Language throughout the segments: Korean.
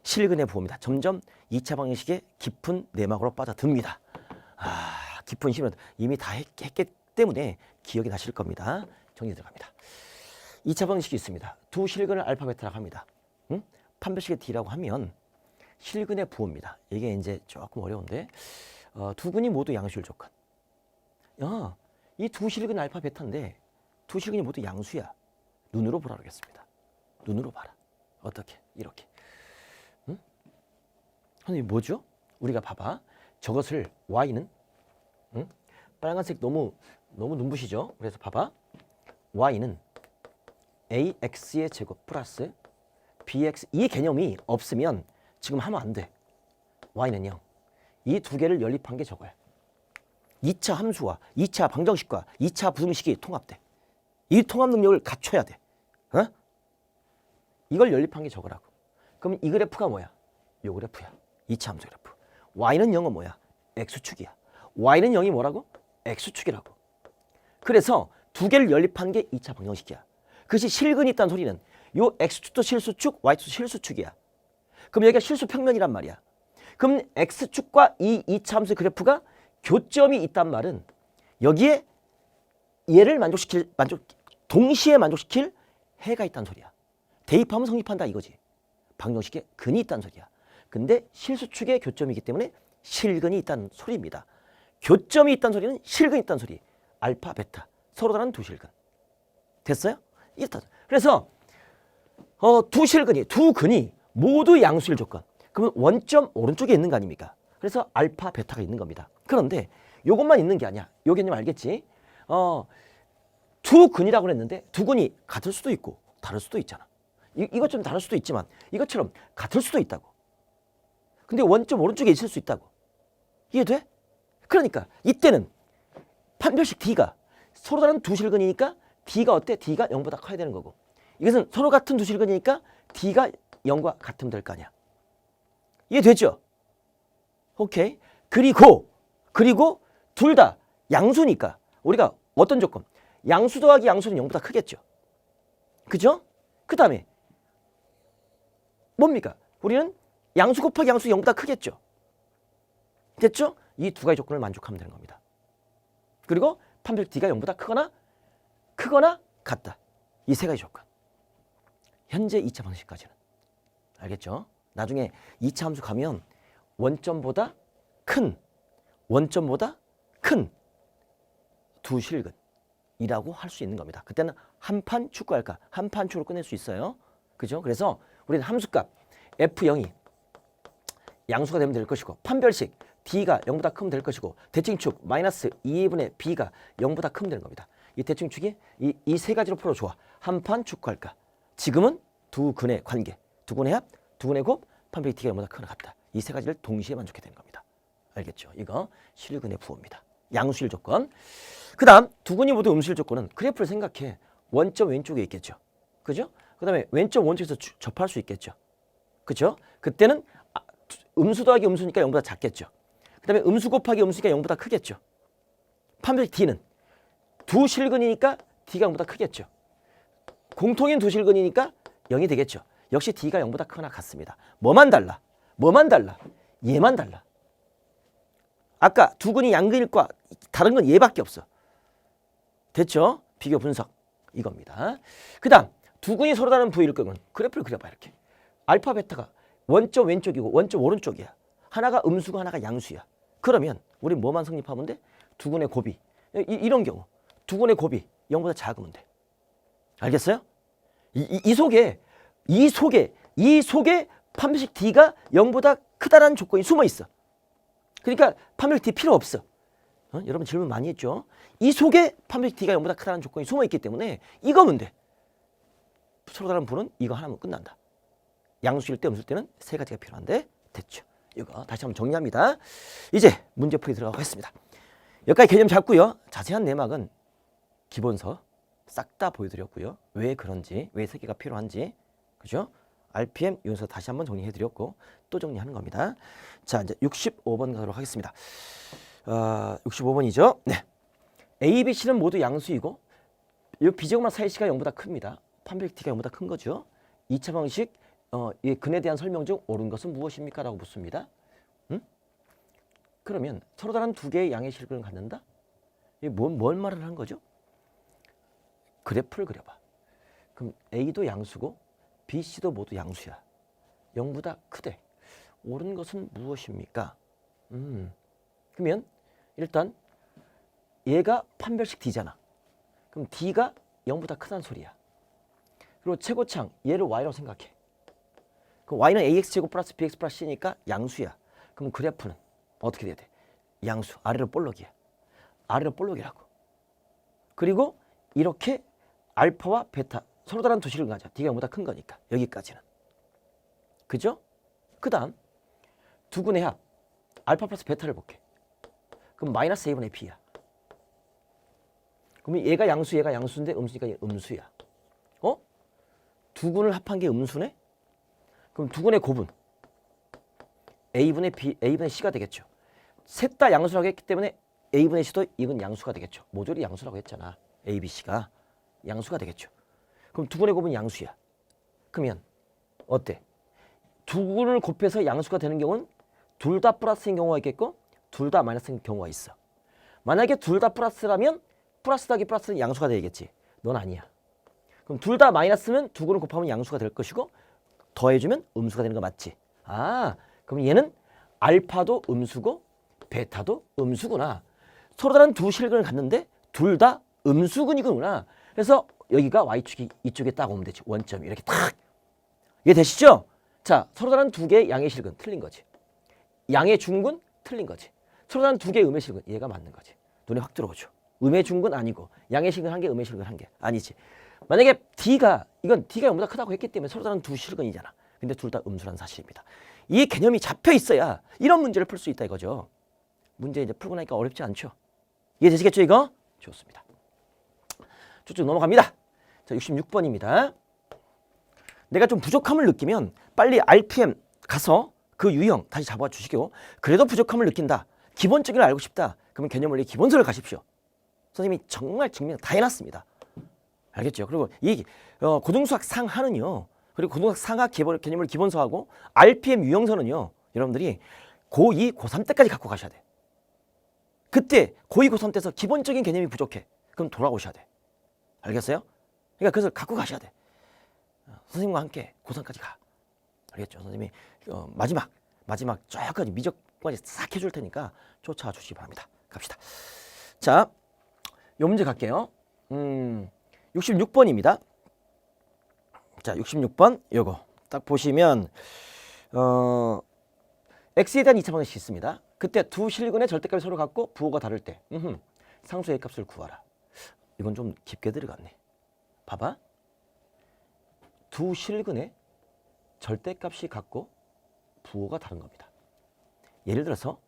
실근의 부호입니다. 점점 2차 방정식의 깊은 내막으로 빠져듭니다. 깊은 심을 이미 다 했기 때문에 기억이 나실 겁니다. 정리 들어갑니다. 2차 방정식이 있습니다. 두 실근을 알파 베타라고 합니다. 판별식의 D라고 하면 실근의 부호입니다. 이게 이제 조금 어려운데 두 근이 모두 양수일 조건. 이 두 실근 알파 베타인데 두 실근이 모두 양수야. 눈으로 보라 그러겠습니다. 눈으로 봐라. 어떻게? 이렇게. 선생님 뭐죠? 우리가 봐봐. 저것을 y는 빨간색 너무 눈부시죠? 그래서 봐봐. y는 ax의 제곱 플러스 bx 이 개념이 없으면 지금 하면 안 돼. y는 0. 이 두 개를 연립한 게 저거야. 2차 함수와 2차 방정식과 2차 부등식이 통합돼. 이 통합 능력을 갖춰야 돼. 이걸 연립한 게 저거라고. 그럼 이 그래프가 뭐야? 요 그래프야. 2차 함수 그래프. y는 0은 뭐야? x축이야. y는 0이 뭐라고? x축이라고. 그래서 두 개를 연립한 게 2차 방정식이야. 그것이 실근이 있다는 소리는 요 x축도 실수축, y축도 실수축이야. 그럼 여기가 실수평면이란 말이야. 그럼 x축과 이 2차 함수의 그래프가 교점이 있단 말은 여기에 얘를 동시에 만족시킬 해가 있다는 소리야. 대입하면 성립한다 이거지. 방정식에 근이 있다는 소리야. 근데 실수축에 교점이기 때문에 실근이 있다는 소리입니다. 교점이 있다는 소리는 실근이 있다는 소리. 알파, 베타. 서로 다른 두 실근. 됐어요? 이렇다. 그래서 두 실근이, 두 근이 모두 양수일 조건. 그러면 원점 오른쪽에 있는 거 아닙니까? 그래서 알파, 베타가 있는 겁니다. 그런데 이것만 있는 게 아니야. 요 개념 알겠지? 두 근이라고 그랬는데 두 근이 같을 수도 있고 다를 수도 있잖아. 이것처럼 다를 수도 있지만 이것처럼 같을 수도 있다고. 근데 원점 오른쪽에 있을 수 있다고. 이해돼? 그러니까 이때는 판별식 D가 서로 다른 두 실근이니까 D가 어때? D가 0보다 커야 되는 거고. 이것은 서로 같은 두 실근이니까 D가 0과 같으면 될 거 아니야. 이해되죠? 오케이. 그리고 둘 다 양수니까 우리가 어떤 조건? 양수 더하기 양수는 0보다 크겠죠. 그죠? 그 다음에 뭡니까? 우리는 양수 곱하기 양수 0보다 크겠죠. 됐죠? 이 두 가지 조건을 만족하면 되는 겁니다. 그리고 판별 D가 0보다 크거나 같다. 이 세 가지 조건. 현재 2차 방식까지는. 알겠죠? 나중에 2차 함수 가면 원점보다 큰 두 실근이라고 할 수 있는 겁니다. 그때는 한판 축구할까? 한판 축으로 끝낼 수 있어요. 그죠? 그래서 우리는 함수값 F0이 양수가 되면 될 것이고 판별식 D가 0보다 크면 될 것이고 대칭축 마이너스 2분의 B가 0보다 크면 되는 겁니다. 이 대칭축이 이 세 가지로 풀어줘. 한판 축구할까? 지금은 두 근의 관계, 두 근의 합, 두 근의 곱, 판별식 D가 0보다 크거나 같다. 이 세 가지를 동시에 만족해야 되는 겁니다. 알겠죠? 이거 실근의 부호입니다. 양수일 조건. 그 다음 두 근이 모두 음수일 조건은 그래프를 생각해. 원점 왼쪽에 있겠죠. 그죠? 그 다음에 왼쪽 오른쪽에서 접할 수 있겠죠. 그죠? 그때는 음수 더하기 음수니까 0보다 작겠죠. 그 다음에 음수 곱하기 음수니까 0보다 크겠죠. 판별식 D는 두 실근이니까 D가 0보다 크겠죠. 공통인 두 실근이니까 0이 되겠죠. 역시 D가 0보다 크거나 같습니다. 뭐만 달라? 얘만 달라. 아까 두 근이 양근일과 다른 건 얘밖에 없어. 됐죠? 비교 분석 이겁니다. 그 다음 두 근이 서로 다른 부위일 경우는 그래프를 그려봐. 이렇게 알파 베타가 원점 왼쪽이고 원점 오른쪽이야. 하나가 음수고 하나가 양수야. 그러면 우리 뭐만 성립하면 돼? 두 근의 곱이 이런 경우 두 근의 곱이 0보다 작으면 돼. 알겠어요? 이 속에 판별식 D가 0보다 크다라는 조건이 숨어 있어. 그러니까 판별식 D 필요 없어. 여러분 질문 많이 했죠? 이 속에 판별식 D가 0보다 크다는 조건이 숨어 있기 때문에 이거면 돼. 서로 다른 부는 이거 하나면 끝난다. 양수일 때 음수일 때는 세 가지가 필요한데 됐죠. 이거 다시 한번 정리합니다. 이제 문제풀이 들어가겠습니다. 여기까지 개념 잡고요. 자세한 내막은 기본서 싹 다 보여드렸고요. 왜 그런지, 왜 세 개가 필요한지, 그죠? RPM 이온서 다시 한번 정리해드렸고 또 정리하는 겁니다. 자, 이제 65번 가도록 하겠습니다. 65번이죠. 네. A, B, C는 모두 양수이고 이 비제곱만 사이 C가 0보다 큽니다. 판별식 D가 0보다 큰 거죠. 2차 방식 이 근에 대한 설명 중 옳은 것은 무엇입니까? 라고 묻습니다. 그러면 서로 다른 두 개의 양의 실근을 갖는다? 이게 뭘 말을 하는 거죠? 그래프를 그려봐. 그럼 A도 양수고 B, C도 모두 양수야. 0보다 크대. 옳은 것은 무엇입니까? 그러면 일단 얘가 판별식 D잖아. 그럼 D가 0보다 크다는 소리야. 그리고 최고창 얘를 Y라고 생각해. 그럼 Y는 AX제곱 플러스 BX 플러스 C니까 양수야. 그럼 그래프는 어떻게 돼야 돼? 양수. 아래로 볼록이야. 아래로 볼록이라고. 그리고 이렇게 알파와 베타 서로 다른 두 실을 가져. D가 0보다 큰 거니까. 여기까지는. 그죠? 그 다음 두 군의 합. 알파 플러스 베타를 볼게. 그럼 마이너스 A분의 B야. 그러면 얘가 양수, 얘가 양수인데 음수니까 얘 음수야. 두 군을 합한 게 음수네? 그럼 두 군의 곱은 A분의 B, A분의 C가 되겠죠. 셋 다 양수라고 했기 때문에 A분의 C도 이건 양수가 되겠죠. 모조리 양수라고 했잖아. A, B, C가 양수가 되겠죠. 그럼 두 군의 곱은 양수야. 그러면 어때? 두 군을 곱해서 양수가 되는 경우는 둘 다 플러스인 경우가 있겠고 둘 다 마이너스인 경우가 있어. 만약에 둘 다 플러스라면 플러스 더하기 플러스는 양수가 되겠지. 넌 아니야. 그럼 둘 다 마이너스면 두 군을 곱하면 양수가 될 것이고 더해주면 음수가 되는 거 맞지? 아, 그럼 얘는 알파도 음수고 베타도 음수구나. 서로 다른 두 실근을 갖는데 둘 다 음수근이구나. 그래서 여기가 Y축이 이쪽에 딱 오면 되지. 원점이 이렇게 탁. 이해 되시죠? 자, 서로 다른 두 개의 양의 실근 틀린 거지. 양의 중근 틀린 거지. 서로 다른 두 개의 음의 실근 얘가 맞는 거지. 눈에 확 들어오죠. 음의 중근 아니고 양의 실근 한 개, 음의 실근 한 개. 아니지. 만약에 D가 이건 D가 0보다 크다고 했기 때문에 서로 다른 두 실근이잖아. 근데 둘 다 음수라는 사실입니다. 이 개념이 잡혀 있어야 이런 문제를 풀 수 있다 이거죠. 문제 이제 풀고 나니까 어렵지 않죠. 이해되시겠죠 이거? 좋습니다. 쭉쭉 넘어갑니다. 자, 66번입니다. 내가 좀 부족함을 느끼면 빨리 RPM 가서 그 유형 다시 잡아 주시고 그래도 부족함을 느낀다. 기본적인 걸 알고 싶다. 그러면 개념원리 기본서를 가십시오. 선생님이 정말 증명 다 해놨습니다. 알겠죠? 그리고 이 고등수학 상하는요. 그리고 고등수학 상하 개념을 기본서하고 RPM 유형서는요. 여러분들이 고2, 고3 때까지 갖고 가셔야 돼. 그때 고2, 고3 때서 기본적인 개념이 부족해. 그럼 돌아오셔야 돼. 알겠어요? 그러니까 그것을 갖고 가셔야 돼. 선생님과 함께 고3까지 가. 알겠죠? 선생님이 마지막 저까지 미적까지 싹 해줄 테니까 쫓아와 주시기 바랍니다. 갑시다. 자, 요 문제 갈게요. 66번입니다. 자, 66번 요거 딱 보시면 x에 대한 2차 방정식이 있습니다. 그때 두 실근의 절대값이 서로 같고 부호가 다를 때 상수 A 값을 구하라. 이건 좀 깊게 들어갔네. 봐봐. 두 실근의 절대값이 같고 부호가 다른 겁니다. 예를 들어서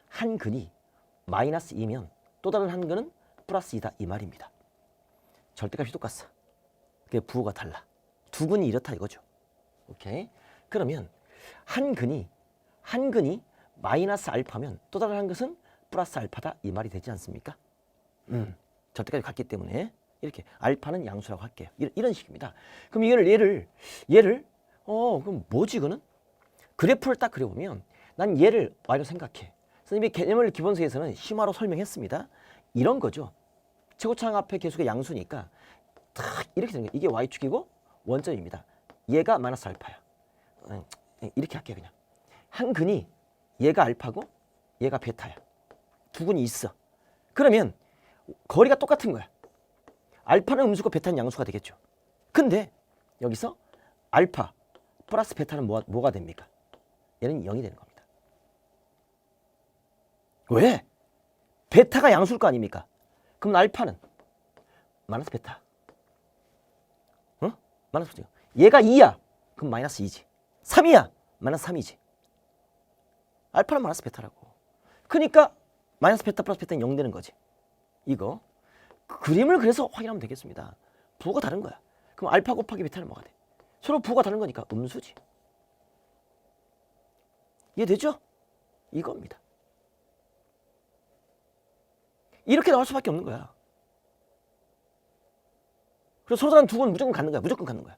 한 근이 마이너스 2면 또 다른 한 근은 플러스 2다 이 말입니다. 절대값이 똑같아. 그게 부호가 달라. 두 근이 이렇다 이거죠. 오케이. 그러면 한 근이 마이너스 알파면 또 다른 한 것은 플러스 알파다 이 말이 되지 않습니까? 절대값이 같기 때문에 이렇게 알파는 양수라고 할게요. 이런 식입니다. 그럼 얘를 그럼 뭐지 이거는? 그래프를 딱 그려보면 난 얘를 Y로 생각해. 선생님이 개념을 기본서에서는 심화로 설명했습니다. 이런 거죠. 최고창 앞에 계속의 양수니까 딱 이렇게 되는 거예요. 이게 Y축이고 원점입니다. 얘가 마이너스 알파야. 이렇게 할게요 그냥. 한 근이 얘가 알파고 얘가 베타야. 두 근이 있어. 그러면 거리가 똑같은 거야. 알파는 음수고 베타는 양수가 되겠죠. 근데 여기서 알파 플러스 베타는 뭐가 됩니까? 얘는 0이 되는 겁니다. 왜? 베타가 양수일 거 아닙니까? 그럼 알파는 마이너스 베타. 마이너스 베타. 얘가 2야. 그럼 마이너스 2지. 3이야. 마이너스 3이지. 알파는 마이너스 베타라고. 그러니까 마이너스 베타 플러스 베타는 0 되는 거지. 이거. 그림을 그래서 확인하면 되겠습니다. 부호가 다른 거야. 그럼 알파 곱하기 베타는 뭐가 돼? 서로 부호가 다른 거니까 음수지. 이해되죠? 이겁니다. 이렇게 나올 수밖에 없는 거야. 그래서 서로 다른 두 건 무조건 갖는 거야. 무조건 갖는 거야.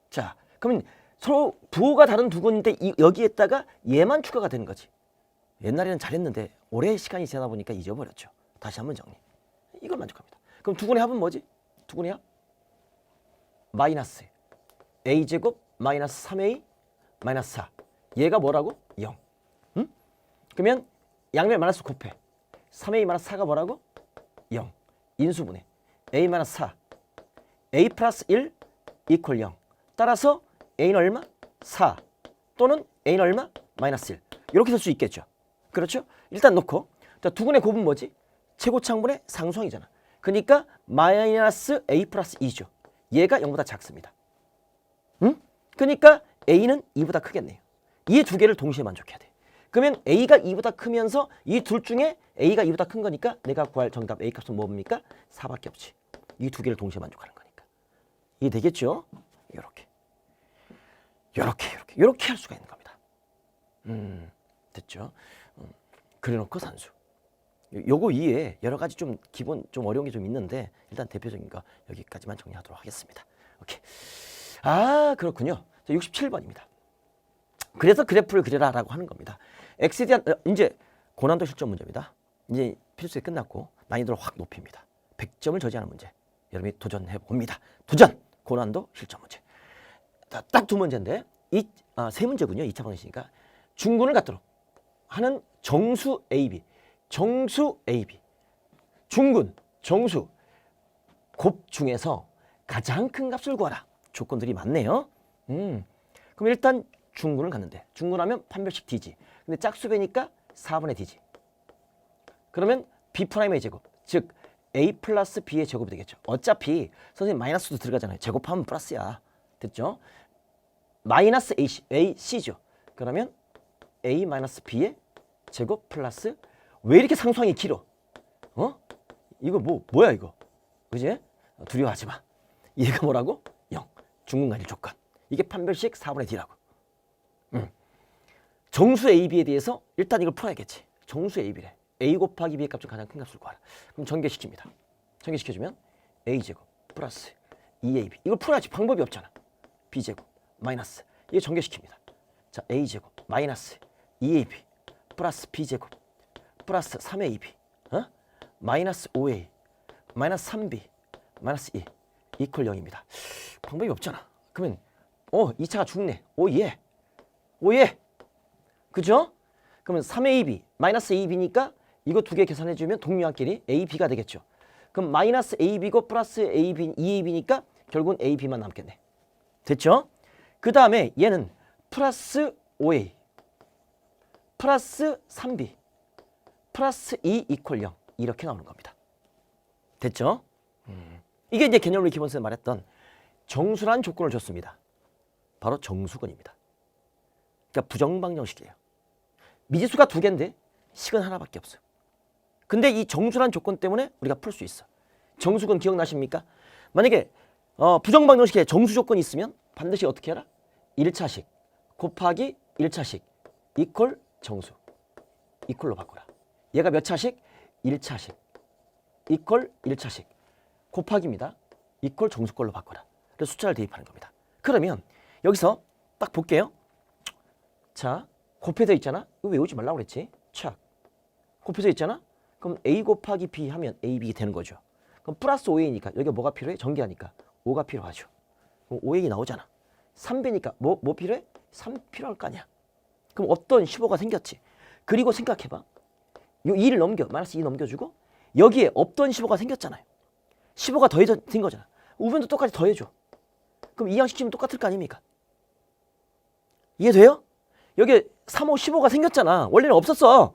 자, 그러면 서로 부호가 다른 두 군데 여기에다가 얘만 추가가 되는 거지. 옛날에는 잘했는데 오래 시간이 지나다 보니까 잊어버렸죠. 다시 한번 정리. 이걸 만족합니다. 그럼 두 군의 합은 뭐지? 두 군의 합? 마이너스 a제곱 마이너스 3a 마이너스 4. 얘가 뭐라고? 0. 응? 그러면 양면 마이너스 곱해. 3a 마이너스 4가 뭐라고? 0. 인수분해. a 마이너스 4. a 플러스 1 이퀄 0. 따라서 a는 얼마? 4. 또는 a는 얼마? 마이너스 1. 이렇게 쓸 수 있겠죠. 그렇죠? 일단 놓고 자, 두 군의 곱은 뭐지? 최고차항분의 상수항이잖아. 그러니까 마이너스 a 플러스 2죠. 얘가 0보다 작습니다. 응? 그러니까 a는 2보다 크겠네요. 이 두 개를 동시에 만족해야 돼. 그러면 a가 2보다 크면서 이 둘 중에 a가 2보다 큰 거니까 내가 구할 정답 a 값은 뭡니까? 4밖에 없지. 이 두 개를 동시에 만족하는 거니까. 이해되겠죠? 요렇게 할 수가 있는 겁니다. 됐죠? 그래놓고 산수. 요거 이외에 여러 가지 좀 기본 좀 어려운 게 좀 있는데 일단 대표적인 거 여기까지만 정리하도록 하겠습니다. 오케이. 아, 그렇군요. 67번입니다. 그래서 그래프를 그려라라고 하는 겁니다. x에 대한 이제 고난도 실전 문제입니다. 이제 필수에 끝났고 난이도를 확 높입니다. 100점을 저지하는 문제. 여러분이 도전해 봅니다. 도전! 고난도 실전 문제. 딱 두 문제인데 세 문제군요. 2차 방식이니까 중근을 갖도록 하는 정수 AB. 정수 AB. 중근, 정수, 곱 중에서 가장 큰 값을 구하라. 조건들이 많네요. 그럼 일단 중근을 갖는데 중근하면 판별식 D지. 근데 짝수배니까 4분의 D지. 그러면 B'의 제곱, 즉 A 플러스 B의 제곱이 되겠죠. 어차피 선생님 마이너스도 들어가잖아요. 제곱하면 플러스야. 됐죠? 마이너스 AC죠. 그러면 A 마이너스 B의 제곱 플러스 왜 이렇게 상수항이 길어? 이거 뭐야 이거? 그지? 두려워하지 마. 얘가 뭐라고? 0. 중근관일 조건. 이게 판별식 4분의 D라고. 정수 AB에 대해서 일단 이걸 풀어야겠지. 정수 AB래. A 곱하기 B의 값중 가장 큰 값을 구하라. 그럼 전개시킵니다. 전개시켜주면 A제곱 플러스 2AB. 이걸 풀어야지. 방법이 없잖아. B제곱 마이너스. 이거 전개시킵니다. 자, A제곱 마이너스 2AB 플러스 B제곱 플러스 3AB 마이너스 5A 마이너스 3B 마이너스 2 이퀄 0입니다. 방법이 없잖아. 그러면 2차가 죽네. 오예. 그죠? 그러면 3AB 마이너스 AB니까 이거 두 개 계산해주면 동류항끼리 AB가 되겠죠. 그럼 마이너스 AB고 플러스 AB, 2AB니까 결국은 AB만 남겠네. 됐죠? 그 다음에 얘는 플러스 5A 플러스 3B 플러스 2 이퀄 0 이렇게 나오는 겁니다. 됐죠? 이게 이제 개념을 기본서에 말했던 정수란 조건을 줬습니다. 바로 정수근입니다. 그러니까 부정방정식이에요. 미지수가 두 개인데 식은 하나밖에 없어요. 근데 이 정수란 조건 때문에 우리가 풀 수 있어. 정수근 기억나십니까? 만약에 부정방정식에 정수 조건이 있으면 반드시 어떻게 해라? 1차식 곱하기 1차식 이퀄 정수. 이퀄로 바꾸라. 얘가 몇 차식? 1차식 이퀄 1차식 곱하기입니다. 이퀄 정수꼴로 바꿔라. 그래서 숫자를 대입하는 겁니다. 그러면 여기서 딱 볼게요. 자, 곱해져 있잖아. 이거 외우지 말라고 그랬지. 착. 곱해져 있잖아. 그럼 A 곱하기 B 하면 AB 되는 거죠. 그럼 플러스 5A니까 여기가 뭐가 필요해? 전개하니까 5가 필요하죠. 그럼 5A 나오잖아. 3배니까 뭐 필요해? 3 필요할 거 아니야. 그럼 어떤 15가 생겼지. 그리고 생각해봐. 요 2를 넘겨. 마이너스 2 넘겨주고 여기에 없던 15가 생겼잖아요. 15가 더해진 거잖아. 우변도 똑같이 더해줘. 그럼 이항시키면 똑같을 거 아닙니까? 이해돼요? 여기 3, 5, 15가 생겼잖아. 원래는 없었어.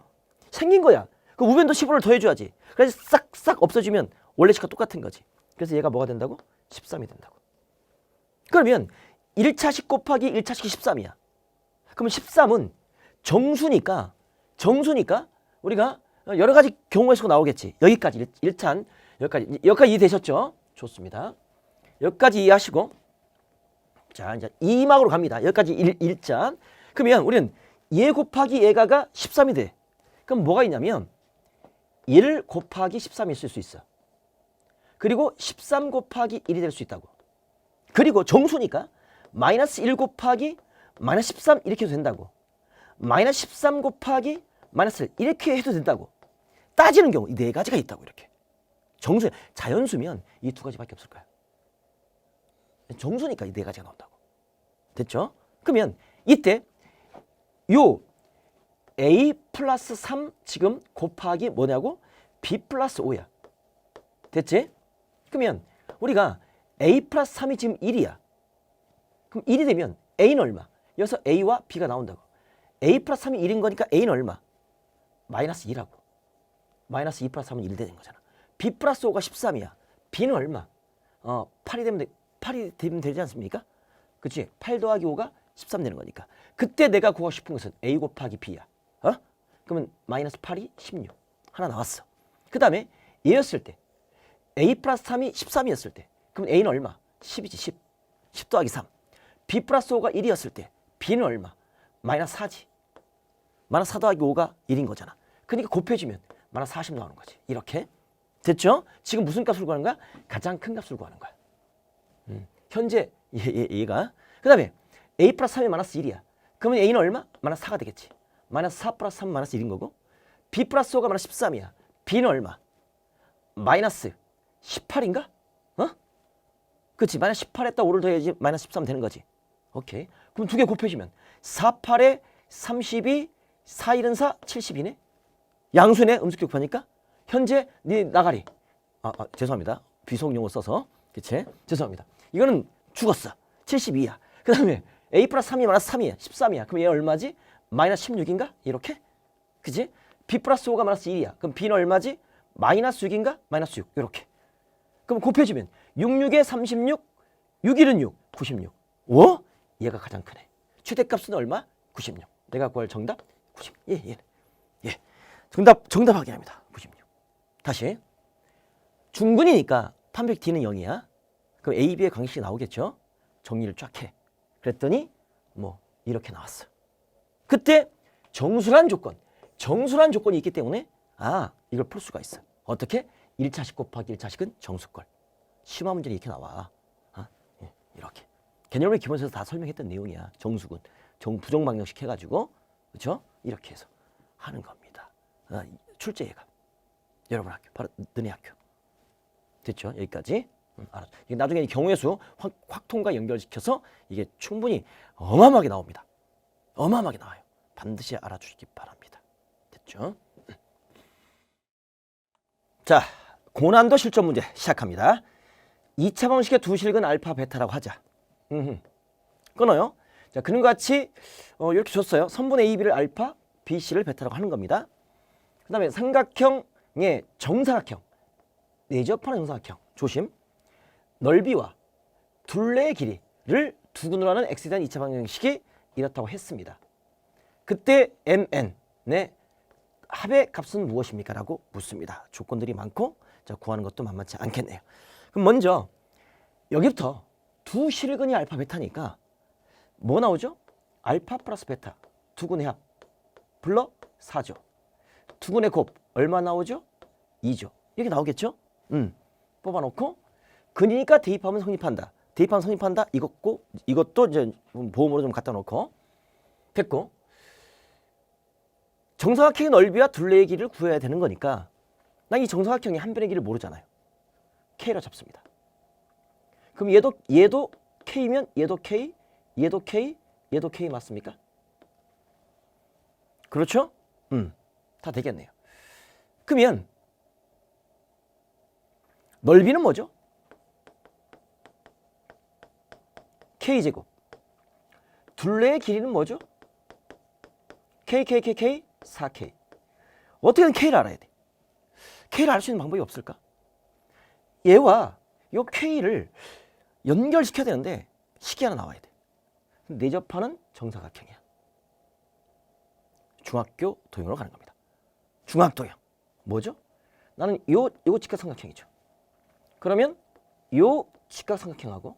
생긴 거야. 그 우변도 15를 더해줘야지. 그래서 싹 없어지면 원래 식과 똑같은 거지. 그래서 얘가 뭐가 된다고? 13이 된다고. 그러면 1차식 곱하기 1차식이 13이야. 그러면 13은 정수니까 우리가 여러 가지 경우의 수가 나오겠지. 여기까지 일단 여기까지 이해되셨죠? 좋습니다. 여기까지 이해하시고 자 이제 2막으로 갑니다. 여기까지 1잔. 그러면 우리는 얘 곱하기 얘가가 13이 돼. 그럼 뭐가 있냐면 1 곱하기 13이 있을 수 있어. 그리고 13 곱하기 1이 될 수 있다고. 그리고 정수니까 마이너스 1 곱하기 마이너스 13 이렇게 해도 된다고. 마이너스 13 곱하기 마이너스 1 이렇게 해도 된다고. 따지는 경우 이 네 가지가 있다고. 이렇게 정수, 자연수면 이 두 가지밖에 없을 거야. 정수니까 이 네 가지가 나온다고. 됐죠? 그러면 이때 요 a 플러스 3 지금 곱하기 뭐냐고? b 플러스 5야. 됐지? 그러면 우리가 a 플러스 3이 지금 1이야. 그럼 1이 되면 a는 얼마? 여기서 a와 b가 나온다고. a 플러스 3이 1인 거니까 a는 얼마? 마이너스 2라고. 마이너스 2 플러스 3은 1 되는 거잖아. b 플러스 5가 13이야. b는 얼마? 8이 되면 되지 않습니까? 그치? 8 더하기 5가 13 되는 거니까. 그때 내가 구하고 싶은 것은 a 곱하기 b야. 그러면 마이너스 8이 16. 하나 나왔어. 그 다음에 얘였을 때 a 플러스 3이 13이었을 때 그럼 a는 얼마? 10이지 10. 10 더하기 3. b 플러스 5가 1이었을 때 b는 얼마? 마이너스 4지. 마이너스 4 더하기 5가 1인 거잖아. 그러니까 곱해주면 마이너스 40 나오는 거지. 이렇게. 됐죠? 지금 무슨 값을 구하는 거야? 가장 큰 값을 구하는 거야. 현재 얘가. 그 다음에 a 플러스 3이 마이너스 1이야. 그러면 a는 얼마? 마이너스 4가 되겠지. 마이너스 4 플러스 3 마이너스 1인 거고 b 플러스 5가 마이너스 13이야. b는 얼마? 마이너스 18인가? 그렇지. 마이너스 18에다 5를 더해야지 마이너스 13 되는 거지. 오케이. 그럼 두 개 곱해주면 4, 8에 32, 4, 1은 4, 72네. 양수네. 음수 곱하니까. 현재 네 나가리. 죄송합니다. 비속용어 써서. 그치? 죄송합니다. 이거는 죽었어. 72야. 그 다음에 a 플러스 3이 마이너스 3이야. 13이야. 그럼 얘 얼마지? 마이너스 16인가? 이렇게? 그치? b 플러스 5가 마이너스 1이야. 그럼 b는 얼마지? 마이너스 6인가? 마이너스 6. 이렇게. 그럼 곱해주면 6, 6에 36, 6, 1은 6, 96. 얘가 가장 크네. 최대값은 얼마? 96. 내가 구할 정답? 96. 예. 정답 확인합니다. 96. 다시. 중근이니까 판백 D는 0이야. 그럼 A, B의 관계식이 나오겠죠? 정리를 쫙 해. 그랬더니 뭐 이렇게 나왔어. 그때 정수란 조건이 있기 때문에 이걸 풀 수가 있어. 어떻게? 1차식 곱하기 1차식은 정수걸. 심화 문제는 이렇게 나와. 이렇게. 개념을 기본서에서 다 설명했던 내용이야. 정수군. 부정방정식 해가지고. 그렇죠? 이렇게 해서 하는 겁니다. 출제예가. 여러분 학교. 바로 너네 학교. 됐죠? 여기까지. 알았어. 나중에 경우의 수 확통과 연결시켜서 이게 충분히 어마어마하게 나옵니다. 어마어마하게 나와요. 반드시 알아주시기 바랍니다. 됐죠? 자, 고난도 실전 문제 시작합니다. 2차 방식의 두 실근 알파 베타라고 하자. 끊어요. 자, 그림과 같이 이렇게 줬어요. 선분 AB를 알파, BC를 베타라고 하는 겁니다. 그 다음에 삼각형의 정사각형, 내접하는 정사각형, 조심. 넓이와 둘레의 길이를 두근으로 하는 X에 대한 2차 방정식이 이렇다고 했습니다. 그때 MN의 합의 값은 무엇입니까? 라고 묻습니다. 조건들이 많고 자, 구하는 것도 만만치 않겠네요. 그럼 먼저 여기부터 두 실근이 알파 베타니까 뭐 나오죠? 알파 플러스 베타 두근의 합 불러 4죠. 두근의 곱 얼마 나오죠? 2죠. 이렇게 나오겠죠? 뽑아놓고 근이니까 대입하면 성립한다. 대입하면 성립한다. 이것도 이제 보험으로 좀 갖다 놓고 됐고 정사각형의 넓이와 둘레의 길이를 구해야 되는 거니까 난 이 정사각형의 한 변의 길을 모르잖아요. K라 잡습니다. 그럼 얘도 K면 얘도 K, 얘도 K, 얘도 K 맞습니까? 그렇죠? 다 되겠네요. 그러면 넓이는 뭐죠? K제곱. 둘레의 길이는 뭐죠? K, 4K. 어떻게든 K를 알아야 돼. K를 알 수 있는 방법이 없을까? 얘와 이 K를 연결시켜야 되는데 식이 하나 나와야 돼. 내접하는 정사각형이야. 중학교 도형으로 가는 겁니다. 중학도형. 뭐죠? 나는 요 직각삼각형이죠. 그러면 요 직각삼각형하고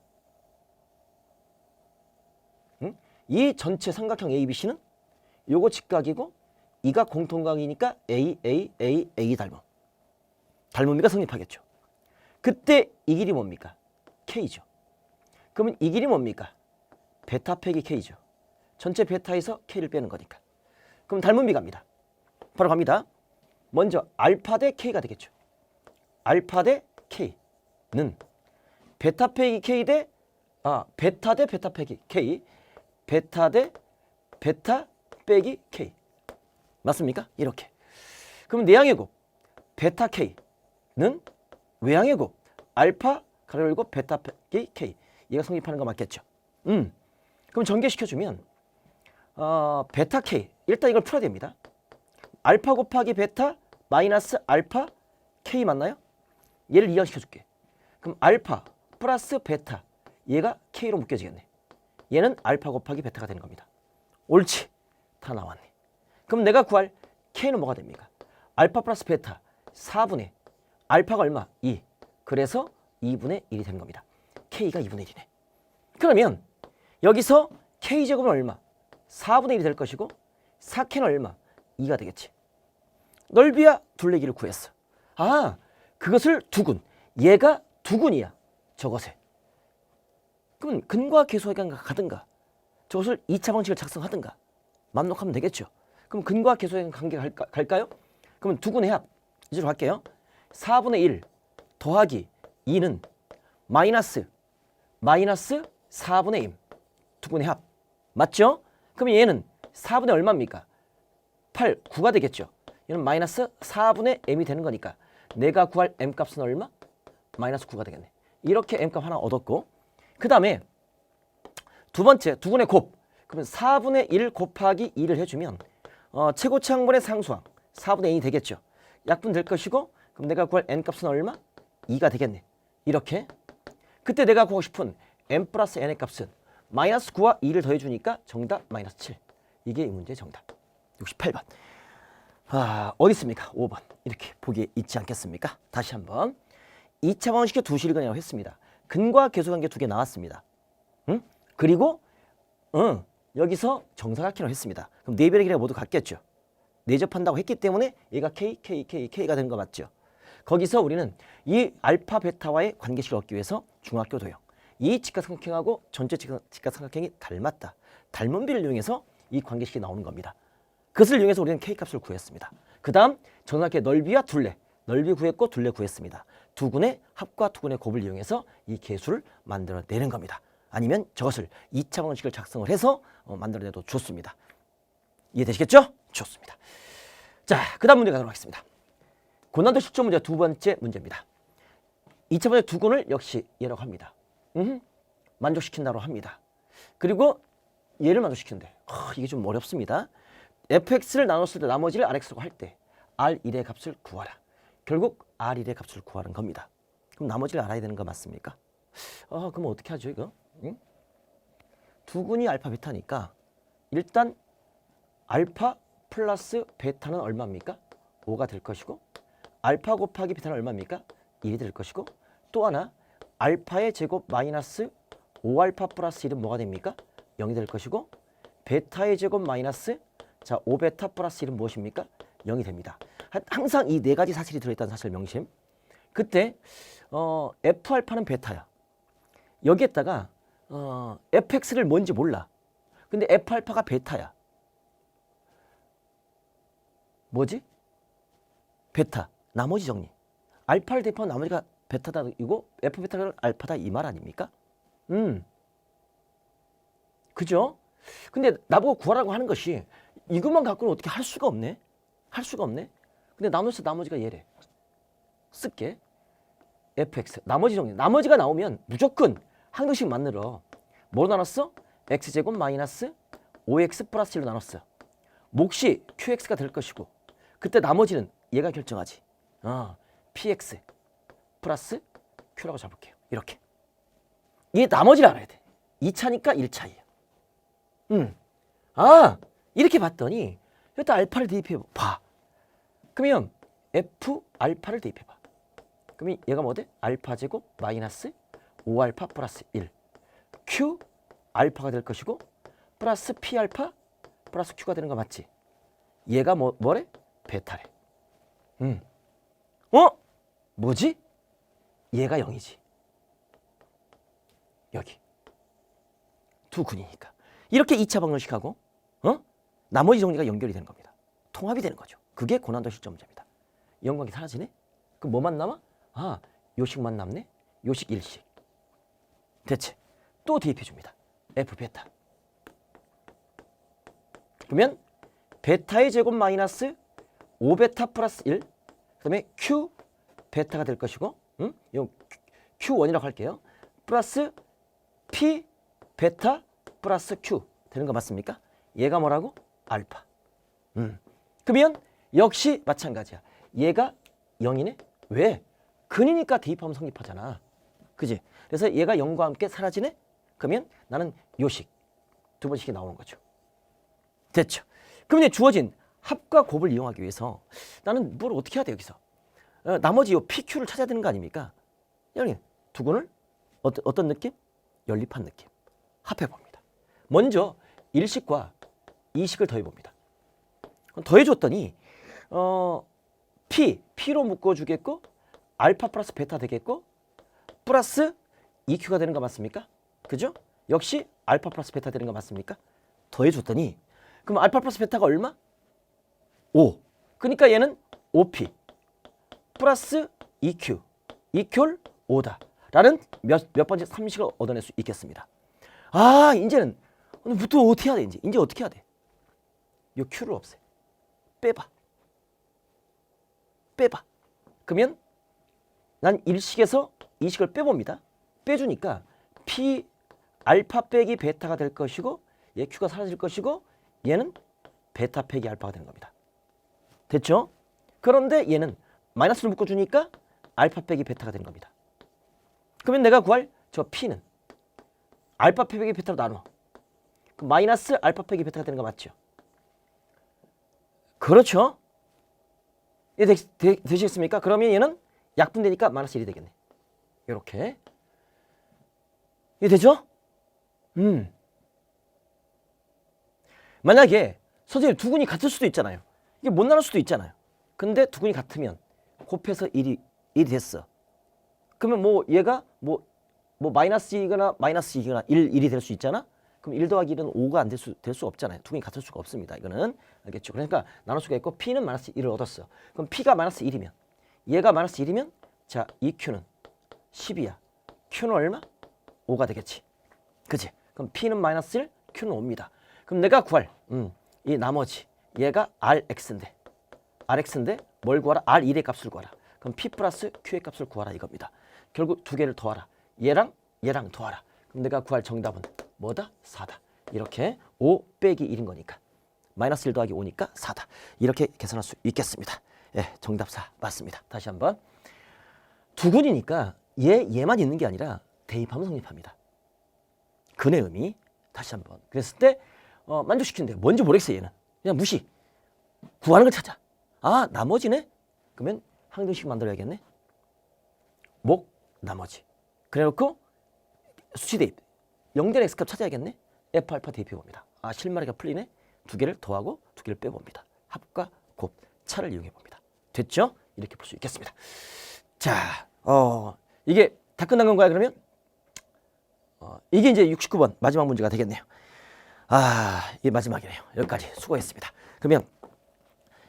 이 전체 삼각형 ABC는 요거 직각이고 이가 공통각이니까 A 닮음이가 성립하겠죠. 그때 이 길이 뭡니까? K죠. 그러면 이 길이 뭡니까? 베타 빼기 K죠. 전체 베타에서 K를 빼는 거니까. 그럼 닮은 비 갑니다. 바로 갑니다. 먼저 알파 대 K가 되겠죠. 알파 대 K는 베타 빼기 K 대 베타 대 베타 빼기 K, 베타 대 베타 빼기 K. 맞습니까? 이렇게. 그럼 내항의 곱 베타 K는 외항의 곱 알파 가로 열고 베타 빼기 K. 얘가 성립하는 거 맞겠죠? 그럼 전개시켜주면 베타 K 일단 이걸 풀어야 됩니다. 알파 곱하기 베타 마이너스 알파 K 맞나요? 얘를 이항시켜줄게. 그럼 알파 플러스 베타 얘가 K로 묶여지겠네. 얘는 알파 곱하기 베타가 되는 겁니다. 옳지. 다 나왔네. 그럼 내가 구할 K는 뭐가 됩니까? 알파 플러스 베타 4분의 알파가 얼마? 2. 그래서 2분의 1이 되는 겁니다. K가 2분의 1이네. 그러면 여기서 K제곱은 얼마? 4분의 1이 될 것이고 4K는 얼마? 2가 되겠지. 넓이와 둘레기를 구했어. 그것을 두근. 얘가 두근이야. 저것에. 그러면 근과 계수가 가든가 저것을 2차 방식을 작성하든가 맘놓고하면 되겠죠. 그럼 근과 계수의 관계가 갈까요? 그러면 두근의 합 이제로 할게요. 4분의 1 더하기 2는 마이너스 4분의 1 두근의 합 맞죠? 그럼 얘는 4분의 얼마입니까? 8, 9가 되겠죠. 얘는 마이너스 4분의 m이 되는 거니까 내가 구할 m값은 얼마? 마이너스 9가 되겠네. 이렇게 m값 하나 얻었고 그 다음에 두 번째 두근의 곱 그러면 4분의 1 곱하기 2를 해주면 최고치 항분의 상수항 4분의 2이 되겠죠. 약분 될 것이고 그럼 내가 구할 n값은 얼마? 2가 되겠네. 이렇게 그때 내가 구하고 싶은 m 플러스 n의 값은 마이너스 9와 2를 더해주니까 정답 마이너스 7. 이게 이 문제의 정답. 68번. 어디 있습니까? 5번. 이렇게 보기에 있지 않겠습니까? 다시 한번. 2차 방식의 두 실근이라고 했습니다. 근과 계수관계 두 개 나왔습니다. 그리고 여기서 정사각형을 했습니다. 그럼 네 변의 길이가 모두 같겠죠. 내접한다고 했기 때문에 얘가 K가 되는 거 맞죠? 거기서 우리는 이 알파 베타와의 관계식을 얻기 위해서 중학교 도형 이 직각삼각형하고 전체 직각삼각형이 닮았다. 닮은 비를 이용해서 이 관계식이 나오는 겁니다. 그것을 이용해서 우리는 K값을 구했습니다. 그 다음 정사각형의 넓이와 둘레 넓이 구했고 둘레 구했습니다. 두근의 합과 두근의 곱을 이용해서 이 계수를 만들어내는 겁니다. 아니면 저것을 2차 방식을 작성을 해서 만들어내도 좋습니다. 이해되시겠죠? 좋습니다. 자, 그 다음 문제 가도록 하겠습니다. 고난도 실전 문제 두 번째 문제입니다. 2차 방식 두근을 역시 얘라고 합니다. 만족시킨다고 합니다. 그리고 얘를 만족시키는데 이게 좀 어렵습니다. fx를 나눴을 때 나머지를 rx라고 할 때 r1의 값을 구하라. 결국 r1의 값을 구하는 겁니다. 그럼 나머지를 알아야 되는 거 맞습니까? 그럼 어떻게 하죠 이거? 두근이 알파 베타니까 일단 알파 플러스 베타는 얼마입니까? 5가 될 것이고 알파 곱하기 베타는 얼마입니까? 1이 될 것이고 또 하나 알파의 제곱 마이너스 5알파 플러스 1은 뭐가 됩니까? 0이 될 것이고 베타의 제곱 마이너스 5베타 플러스 1은 무엇입니까? 0이 됩니다. 항상 이 네 가지 사실이 들어있다는 사실 명심. 그때 F알파는 베타야. 여기에다가 fx를 뭔지 몰라. 근데 F알파가 베타야. 뭐지? 베타. 나머지 정리. 알파를 대입하면 나머지가 베타다 이고 F베타가 알파다 이 말 아닙니까? 그죠? 근데 나보고 구하라고 하는 것이 이것만 갖고는 어떻게 할 수가 없네. 할 수가 없네. 근데 나눠서 나머지가 얘래. 쓸게. fx. 나머지 정리. 나머지가 나오면 무조건 한 개씩 만들어. 뭐로 나눴어? x제곱 마이너스 5x 플러스 1로 나눴어. 몫이 qx가 될 것이고 그때 나머지는 얘가 결정하지. px 플러스 q라고 잡을게요. 이렇게. 이 나머지를 알아야 돼. 2차니까 1차예요. 이렇게 봤더니 여기다 알파를 대입해 봐. 그러면 f 알파를 대입해 봐. 그러면 얘가 뭐 돼? 알파 제곱 마이너스 5알파 플러스 1 q 알파가 될 것이고 플러스 p 알파 플러스 q가 되는 거 맞지? 얘가 뭐래? 베타래. 뭐지? 얘가 0이지. 여기. 두 근이니까. 이렇게 2차 방정식하고 나머지 정리가 연결이 되는 겁니다. 통합이 되는 거죠. 그게 고난도 실점 문제입니다. 연관계 사라지네? 그럼 뭐만 남아? 아, 요식만 남네? 요식 일식. 대체 또 대입해 줍니다. F 베타. 그러면 베타의 제곱 마이너스 5베타 플러스 1, 그 다음에 Q 베타가 될 것이고, 이 Q1이라고 할게요. 플러스 P 베타 플러스 Q 되는 거 맞습니까? 얘가 뭐라고? 알파. 그러면 역시 마찬가지야. 얘가 0이네? 왜? 근이니까 대입하면 성립하잖아. 그지? 그래서 얘가 0과 함께 사라지네? 그러면 나는 요식 두 번씩이 나오는 거죠. 됐죠? 그럼 이제 주어진 합과 곱을 이용하기 위해서 나는 뭘 어떻게 해야 돼 여기서? 나머지 요 PQ를 찾아야 되는 거 아닙니까? 여러분 두 근을 어떤 느낌? 연립한 느낌. 합해 봅니다. 먼저 1식과 2식을 더해 봅니다. 더해 줬더니 P로 묶어 주겠고 알파 플러스 베타 되겠고 플러스 EQ가 되는 거 맞습니까? 그죠? 역시 알파 플러스 베타 되는 거 맞습니까? 더해 줬더니 그럼 알파 플러스 베타가 얼마? 5. 그러니까 얘는 5P 플러스 EQ. EQ를 5다. 라는 몇 번째 3식을 얻어낼 수 있겠습니다. 아, 이제는 부터 어떻게 해야 돼? 이제 어떻게 해야 돼? 요 Q를 없애. 빼봐. 그러면 난 1식에서 2식을 빼봅니다. 빼주니까 P 알파 빼기 베타가 될 것이고 얘 Q가 사라질 것이고 얘는 베타 빼기 알파가 되는 겁니다. 됐죠? 그런데 얘는 마이너스를 묶어주니까 알파 빼기 베타가 되는 겁니다. 그러면 내가 구할 저 P는 알파 빼기 베타로 나눠. 그럼 마이너스 알파 빼기 베타가 되는 거 맞죠? 그렇죠? 이해 되시겠습니까? 그러면 얘는 약분되니까 마이너스 1이 되겠네. 이렇게. 이해되죠? 만약에 선생님 두 근이 같을 수도 있잖아요. 이게 못 나눌 수도 있잖아요. 근데 두 근이 같으면 곱해서 1이 됐어. 그러면 뭐 얘가 뭐 마이너스 2거나 마이너스 2거나 1이 될 수 있잖아. 그럼 1 더하기 1은 5가 안 될 수 없잖아요. 두 근이 같을 수가 없습니다. 이거는 알겠죠? 그러니까 나눌 수가 있고 P는 마이너스 1을 얻었어. 그럼 P가 마이너스 1이면 얘가 마이너스 1이면 자, EQ는 10이야. Q는 얼마? 5가 되겠지. 그치? 그럼 P는 마이너스 1, Q는 5입니다. 그럼 내가 구할 이 나머지 얘가 RX인데 뭘 구하라? R1의 값을 구하라. 그럼 P 플러스 Q의 값을 구하라 이겁니다. 결국 두 개를 더하라. 얘랑 더하라. 그럼 내가 구할 정답은 뭐다? 4다. 이렇게 5 빼기 1인 거니까 마이너스 1 더하기 5니까 4다. 이렇게 계산할 수 있겠습니다. 예, 정답 4 맞습니다. 다시 한번 두 근이니까 얘만 있는 게 아니라 대입하면 성립합니다. 근의 의미 다시 한번 그랬을 때 만족시키는데 뭔지 모르겠어요. 얘는 그냥 무시. 구하는 걸 찾아. 아, 나머지네? 그러면 항등식 만들어야겠네. 목 나머지. 그래놓고 수치 대입. 0대 x값 찾아야겠네. f 알파 대입해 봅니다. 아, 실마리가 풀리네. 두 개를 더하고 두 개를 빼봅니다. 합과 곱 차를 이용해 봅니다. 됐죠? 이렇게 볼 수 있겠습니다. 자, 이게 다 끝난 건가요? 그러면 이게 이제 69번 마지막 문제가 되겠네요. 아, 이게 마지막이네요. 여기까지 수고했습니다. 그러면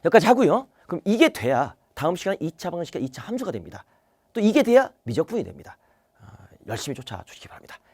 여기까지 하고요. 그럼 이게 돼야 다음 시간에 2차 방정식과 2차 함수가 됩니다. 또 이게 돼야 미적분이 됩니다. 열심히 쫓아주시기 바랍니다.